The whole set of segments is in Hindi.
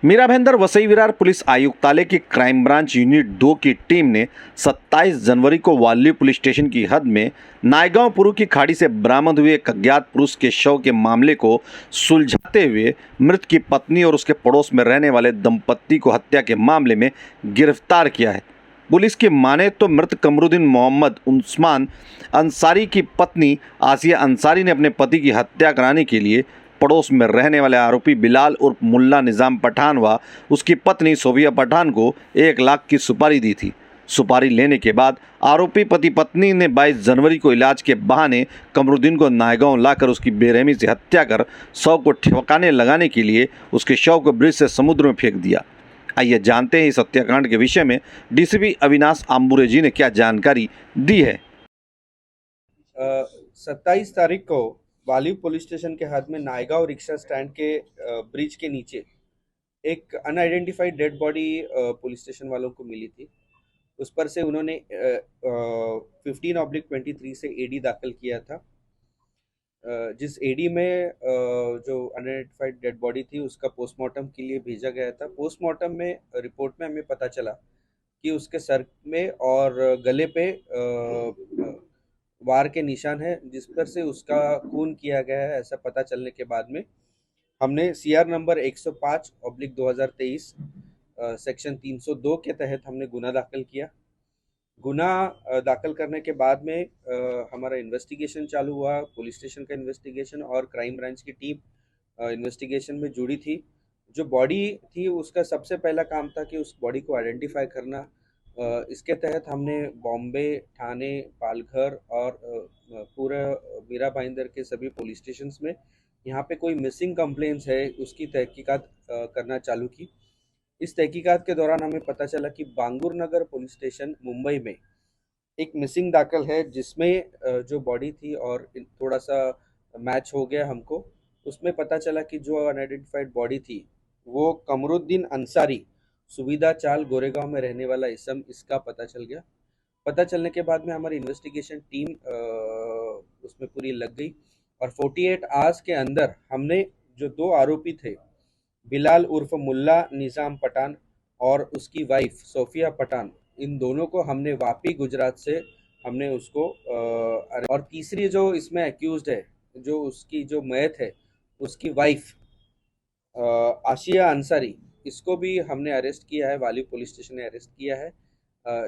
मीरा भाईंदर वसई विरार पुलिस आयुक्तालय की क्राइम ब्रांच यूनिट 2 की टीम ने 27 जनवरी को वाली पुलिस स्टेशन की हद में नायगांव पुरु की खाड़ी से बरामद हुए एक अज्ञात पुरुष के शव के मामले को सुलझाते हुए मृत की पत्नी और उसके पड़ोस में रहने वाले दंपत्ति को हत्या के मामले में गिरफ्तार किया है। पुलिस की माने तो मृत कमरुद्दीन मोहम्मद उस्मान अंसारी की पत्नी आसिया अंसारी ने अपने पति की हत्या कराने के लिए पड़ोस में रहने वाले आरोपी बिलाल उर्फ मुल्ला निज़ाम पठान व उसकी पत्नी सोफिया पठान को 1 लाख की सुपारी दी थी। सुपारी लेने के बाद आरोपी पति पत्नी ने 22 जनवरी को इलाज के बहाने कमरुद्दीन को नायगांव लाकर उसकी बेरहमी से हत्या कर शव को ठिकाने लगाने के लिए उसके शव को ब्रिज से समुद्र में फेंक दिया। आइए जानते हैं इस हत्याकांड के विषय में डीसीपी अविनाश आम्बुरे जी ने क्या जानकारी दी है। 27 तारीख को वाली पुलिस स्टेशन के हद में नायगांव रिक्शा स्टैंड के ब्रिज के नीचे एक unidentified dead body police station वालों को मिली थी। उस पर से उन्होंने 15/23 से एडी दाखिल किया था। जिस एडी में जो अनआइडेंटिफाइड डेड बॉडी थी उसका पोस्टमार्टम के लिए भेजा गया था। पोस्टमार्टम में रिपोर्ट में हमें पता चला कि उसके सर में और गले पे वार के निशान है, जिस पर से उसका खून किया गया है। ऐसा पता चलने के बाद में हमने सीआर नंबर 105/2023 सेक्शन 302 के तहत हमने गुना दाखिल किया। गुना दाखिल करने के बाद में हमारा इन्वेस्टिगेशन चालू हुआ। पुलिस स्टेशन का इन्वेस्टिगेशन और क्राइम ब्रांच की टीम इन्वेस्टिगेशन में जुड़ी थी। जो बॉडी थी उसका सबसे पहला काम था कि उस बॉडी को आइडेंटिफाई करना। इसके तहत हमने बॉम्बे, ठाणे, पालघर और पूरा मीरा भाईंदर के सभी पुलिस स्टेशंस में यहाँ पे कोई मिसिंग कंप्लेंट्स है उसकी तहकीकात करना चालू की। इस तहकीकात के दौरान हमें पता चला कि बांगुर नगर पुलिस स्टेशन मुंबई में एक मिसिंग दाखिल है, जिसमें जो बॉडी थी और थोड़ा सा मैच हो गया हमको। उसमें पता चला कि जो अनआइडेंटिफाइड बॉडी थी वो कमरुद्दीन अंसारी, सुविधा चाल, गोरेगांव में रहने वाला इसम, इसका पता चल गया। पता चलने के बाद में हमारी इन्वेस्टिगेशन टीम उसमें पूरी लग गई और 48 आवर्स के अंदर हमने जो 2 आरोपी थे, बिलाल उर्फ मुल्ला निज़ाम पठान और उसकी वाइफ सोफिया पठान, इन दोनों को हमने वापी गुजरात से हमने उसको और तीसरी जो इसमें एक्यूज्ड है, जो उसकी जो मयत है, उसकी वाइफ आशिया अंसारी, इसको भी हमने अरेस्ट किया है। वाली पुलिस स्टेशन ने अरेस्ट किया है।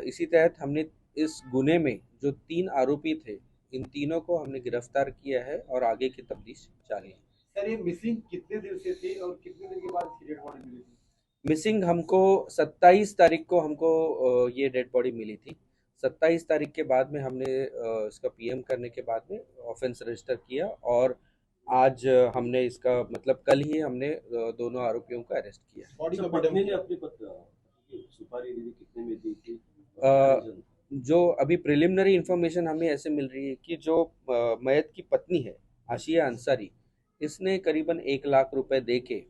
इसी तहत हमने इस गुने में जो 3 आरोपी थे, इन तीनों को हमने गिरफ्तार किया है और आगे की तफ्तीश जारी है। सर, ये मिसिंग कितने दिन से थी और कितने दिन के बाद इसकी डेड बॉडी मिली थी? मिसिंग हमको 27 तारीख को हमको ये डेड बॉडी मिली थी। 27 तारीख के बाद में हमने इसका पीएम करने के बाद में ऑफेंस रजिस्टर किया और आज हमने इसका मतलब कल ही हमने दोनों आरोपियों को अरेस्ट किया। बॉडी सर, का पत्नी ने अपनी सुपारी दी थी, कितने में दी थी? जो अभी प्रिलिमिनरी इंफॉर्मेशन हमें ऐसे मिल रही है कि जो मयत की पत्नी है आशिया अंसारी, इसने करीबन 1 लाख रुपए दे के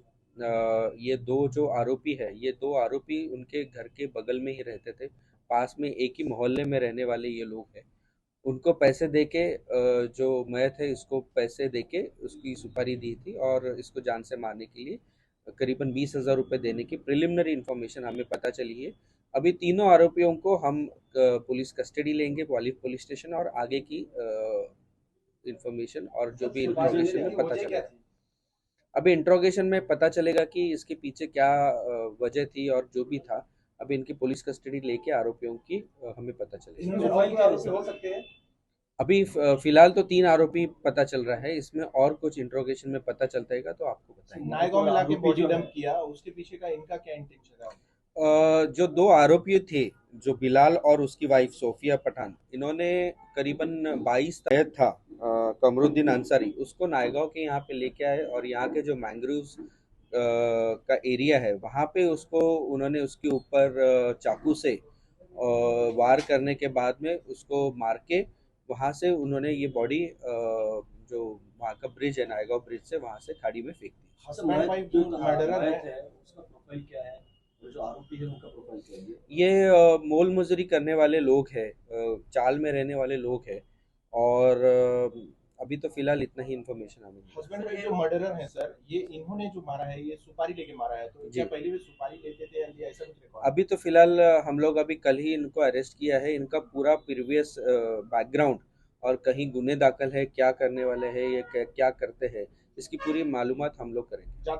ये 2 जो आरोपी है, ये 2 आरोपी उनके घर के बगल में ही रहते थे, पास में एक ही मोहल्ले में रहने वाले ये लोग हैं। उनको पैसे देके जो मयत है इसको पैसे देके उसकी सुपारी दी थी और इसको जान से मारने के लिए करीबन 20,000 रुपये देने की प्रिलिमिनरी इंफॉर्मेशन हमें पता चली है। अभी तीनों आरोपियों को हम पुलिस कस्टडी लेंगे वाली पुलिस स्टेशन और आगे की इंफॉर्मेशन और जो भी इंट्रोगेशन में पता चलेगा। अभी इंट्रोगेशन में पता चलेगा कि इसके पीछे क्या वजह थी और जो भी था। अभी इनकी पुलिस कस्टडी लेके आरोपियों की हमें पता चलेगा। आरोपी हो सकते हैं? अभी फिलहाल तो 3 आरोपी पता चल रहा है, इसमें और कुछ इंट्रोगेशन में पता चलता है तो आपको बताएंगे। नायगांव में लाके बॉडी डंप किया, उसके पीछे का इनका क्या इंटेंशन है? जो 2 आरोपी थे, जो बिलाल और उसकी वाइफ सोफिया पठान, इन्होंने करीबन 22 तहत था कमरुद्दीन अंसारी, उसको नायगांव के यहाँ पे लेके आए और यहाँ के जो मैंग्रोव्स का एरिया है वहाँ पे उसको उन्होंने उसके ऊपर चाकू से वार करने के बाद में उसको मार के वहाँ से उन्होंने ये बॉडी जो वहाँ का ब्रिज है, नायगांव ब्रिज से, वहाँ से खाड़ी में फेंक दी। हस्बैंड वाइफ जो मर्डरर है, उसका प्रोफाइल क्या है और जो आरोपी है उनका प्रोफाइल क्या है? ये मोल मजदूरी करने वाले लोग हैं, चाल में रहने वाले लोग हैं और अभी तो फिलहाल इतना ही इन्फॉर्मेशन हमें मिला। हस्बैंड का जो मर्डरर है सर, ये इन्होंने जो मारा है, ये सुपारी लेके मारा है, तो जी। क्या पहले भी सुपारी लेते थे या ऐसा कुछ रिकॉर्ड? अभी तो फिलहाल हम लोग अभी कल ही इनको अरेस्ट किया है। इनका पूरा प्रीवियस बैकग्राउंड और कहीं गुने दाखिल है, क्या करने वाले हैं, ये क्या करते हैं, इसकी पूरी मालूमात हम लोग करेंगे।